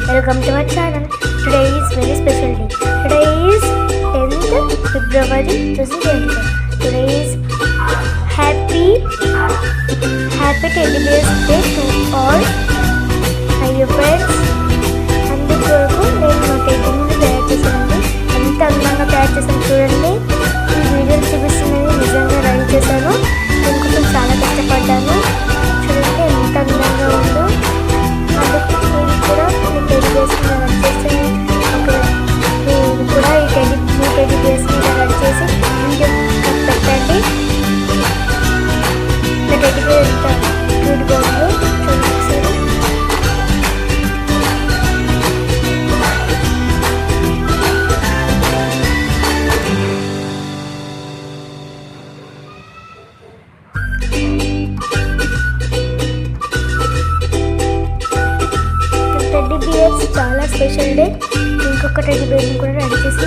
welcome to my channel. Today is very special day. Today is 10th February 2024. Today is happy Teddy Bears Day to all my friends. అందుకొరకు నేను మా టెడ్డీని తయారు చేశానండి. ఎంత అందంగా తయారు చేశాను చూడండి. ఈ వీడియోలు చూపిస్తున్నది నిజంగా రెడీ చేశాను. దీనికోసం చాలా కష్టపడ్డాను. చూడండి ఎంత అందంగా ఉందో. అందుకు నేను కూడా మీ టెడ్డీ బేర్స్ని రెడీ చేసి నేను కూడా ఈ టెడ్డీ బేర్స్ని రెడీ చేసి వీడియో పెట్టండి. నా టెడ్డీ బేర్ ఎంత క్యూట్గా ఉందో చూడండి ఒకసారి. టెడ్డీ బియర్స్ చాలా స్పెషల్ డే. ఇంకొక టెడ్డీ బియర్ని కూడా రెడీ చేసి